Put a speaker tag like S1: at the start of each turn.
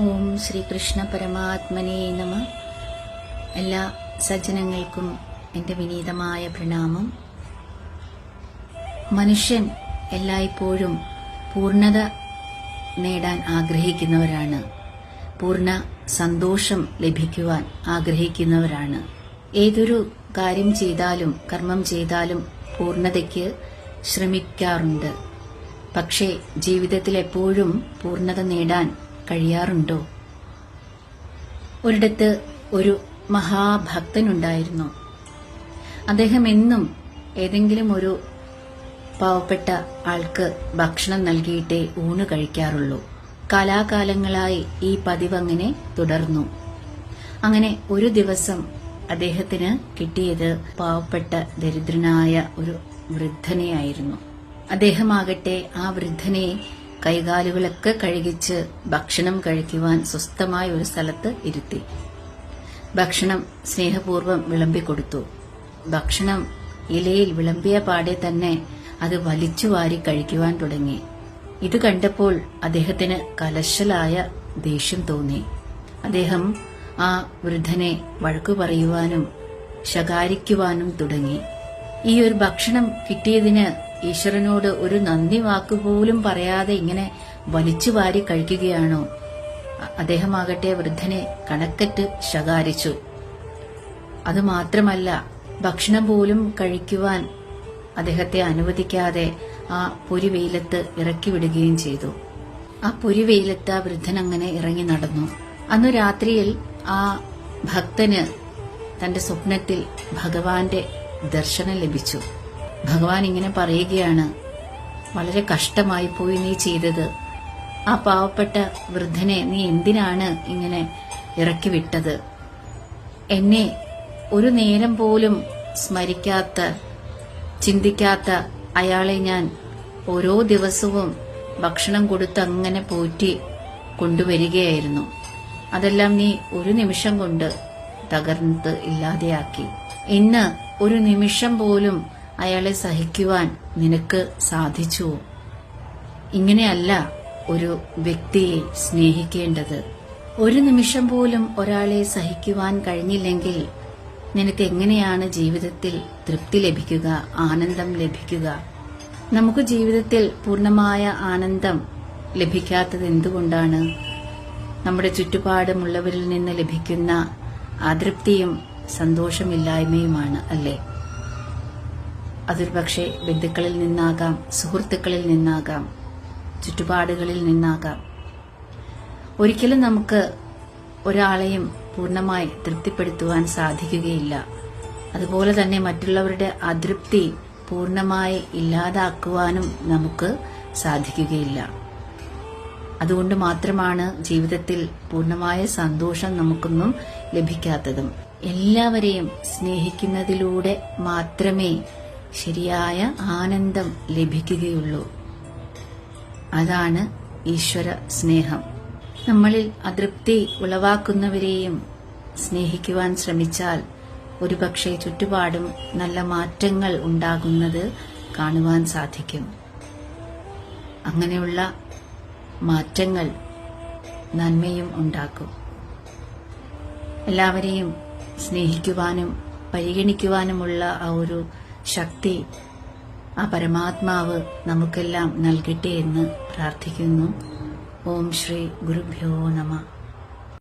S1: ഓം ശ്രീകൃഷ്ണ പരമാത്മനേ നമ. എല്ലാ സജ്ജനങ്ങൾക്കും എൻ്റെ വിനീതമായ പ്രണാമം. മനുഷ്യൻ എല്ലായ്പ്പോഴും പൂർണ്ണത നേടാൻ ആഗ്രഹിക്കുന്നവരാണ്. പൂർണ്ണ സന്തോഷം ലഭിക്കുവാൻ ആഗ്രഹിക്കുന്നവരാണ്. ഏതൊരു കാര്യം ചെയ്താലും കർമ്മം ചെയ്താലും പൂർണ്ണതയ്ക്ക് ശ്രമിക്കാറുണ്ട്. പക്ഷേ ജീവിതത്തിൽ എപ്പോഴും പൂർണ്ണത നേടാൻ കഴിയാറുണ്ടോ? ഒരിടത്ത് ഒരു മഹാഭക്തനുണ്ടായിരുന്നു. അദ്ദേഹം എന്നും ഏതെങ്കിലും ഒരു പാവപ്പെട്ട ആൾക്ക് ഭക്ഷണം നൽകിയിട്ടേ ഊണ് കഴിക്കാറുള്ളൂ. കാലാകാലങ്ങളായി ഈ പതിവ് അങ്ങനെ തുടർന്നു. അങ്ങനെ ഒരു ദിവസം അദ്ദേഹത്തിന് കിട്ടിയത് പാവപ്പെട്ട ദരിദ്രനായ ഒരു വൃദ്ധനെയായിരുന്നു. അദ്ദേഹമാകട്ടെ ആ വൃദ്ധനെ കൈകാലുകളൊക്കെ കഴുകിച്ച് ഭക്ഷണം കഴിക്കുവാൻ സ്വസ്ഥമായ ഒരു സ്ഥലത്ത് ഇരുത്തി. ഭക്ഷണം സ്നേഹപൂർവ്വം വിളമ്പിക്കൊടുത്തു. ഭക്ഷണം ഇലയിൽ വിളമ്പിയ പാടെ തന്നെ അത് വലിച്ചുവാരി കഴിക്കുവാൻ തുടങ്ങി. ഇത് കണ്ടപ്പോൾ അദ്ദേഹത്തിന് കലശലായ ദേഷ്യം തോന്നി. അദ്ദേഹം ആ വൃദ്ധനെ വഴക്കു പറയുവാനും ശകാരിക്കുവാനും തുടങ്ങി. ഈ ഒരു ഭക്ഷണം കിട്ടിയതിന് ഈശ്വരനോട് ഒരു നന്ദി വാക്കുപോലും പറയാതെ ഇങ്ങനെ വലിച്ചുവാരി കഴിക്കുകയാണോ? അദ്ദേഹമാകട്ടെ വൃദ്ധനെ കണക്കറ്റ് ശകാരിച്ചു. അതുമാത്രമല്ല, ഭക്ഷണം പോലും കഴിക്കുവാൻ അദ്ദേഹത്തെ അനുവദിക്കാതെ ആ പൊരിവെയിലത്ത് ഇറക്കി വിടുകയും ചെയ്തു. ആ പൊരിവെയിലത്ത് ആ വൃദ്ധൻ അങ്ങനെ ഇറങ്ങി നടന്നു. അന്നു രാത്രിയിൽ ആ ഭക്തന് തന്റെ സ്വപ്നത്തിൽ ഭഗവാന്റെ ദർശനം ലഭിച്ചു. ഭഗവാൻ ഇങ്ങനെ പറയുകയാണ്, വളരെ കഷ്ടമായി പോയി നീ ചെയ്തത്. ആ പാവപ്പെട്ട വൃദ്ധനെ നീ എന്തിനാണ് ഇങ്ങനെ ഇറക്കി വിട്ടത്? എന്നെ ഒരു നേരം പോലും സ്മരിക്കാത്ത, ചിന്തിക്കാത്ത അയാളെ ഞാൻ ഓരോ ദിവസവും ഭക്ഷണം കൊടുത്ത് അങ്ങനെ പോറ്റി കൊണ്ടുവരികയായിരുന്നു. അതെല്ലാം നീ ഒരു നിമിഷം കൊണ്ട് തകർത്ത് ഇല്ലാതെയാക്കി. ഇന്ന് ഒരു നിമിഷം പോലും അയാളെ സഹിക്കുവാൻ നിനക്ക് സാധിച്ചുവോ? ഇങ്ങനെയല്ല ഒരു വ്യക്തിയെ സ്നേഹിക്കേണ്ടത്. ഒരു നിമിഷം പോലും ഒരാളെ സഹിക്കുവാൻ കഴിഞ്ഞില്ലെങ്കിൽ നിനക്ക് എങ്ങനെയാണ് ജീവിതത്തിൽ തൃപ്തി ലഭിക്കുക, ആനന്ദം ലഭിക്കുക? നമുക്ക് ജീവിതത്തിൽ പൂർണ്ണമായ ആനന്ദം ലഭിക്കാത്തത് എന്തുകൊണ്ടാണ്? നമ്മുടെ ചുറ്റുപാടുമുള്ളവരിൽ നിന്ന് ലഭിക്കുന്ന അതൃപ്തിയും സന്തോഷമില്ലായ്മയുമാണ്, അല്ലേ? അതൊരു പക്ഷേ ബന്ധുക്കളിൽ നിന്നാകാം, സുഹൃത്തുക്കളിൽ നിന്നാകാം, ചുറ്റുപാടുകളിൽ നിന്നാകാം. ഒരിക്കലും നമുക്ക് ഒരാളെയും പൂർണ്ണമായി തൃപ്തിപ്പെടുത്തുവാൻ സാധിക്കുകയില്ല. അതുപോലെ തന്നെ മറ്റുള്ളവരുടെ അതൃപ്തി പൂർണ്ണമായി ഇല്ലാതാക്കുവാനും നമുക്ക് സാധിക്കുകയില്ല. അതുകൊണ്ട് മാത്രമാണ് ജീവിതത്തിൽ പൂർണ്ണമായ സന്തോഷം നമുക്കൊന്നും ലഭിക്കാത്തതും. എല്ലാവരെയും സ്നേഹിക്കുന്നതിലൂടെ മാത്രമേ ശരിയായ ആനന്ദം ലഭിക്കുകയുള്ളൂ. അതാണ് ഈശ്വര സ്നേഹം. നമ്മളിൽ അതൃപ്തി ഉളവാക്കുന്നവരെയും സ്നേഹിക്കുവാൻ ശ്രമിച്ചാൽ ഒരുപക്ഷെ ചുറ്റുപാടും നല്ല മാറ്റങ്ങൾ ഉണ്ടാകുന്നത് കാണുവാൻ സാധിക്കും. അങ്ങനെയുള്ള മാറ്റങ്ങൾ നന്മയും ഉണ്ടാക്കും. എല്ലാവരെയും സ്നേഹിക്കുവാനും പരിഗണിക്കുവാനുമുള്ള ആ ഒരു ശക്തി ആ പരമാത്മാവ് നമുക്കെല്ലാം നൽകട്ടെ എന്ന് പ്രാർത്ഥിക്കുന്നു. ഓം ശ്രീ ഗുരുഭ്യോ നമഃ.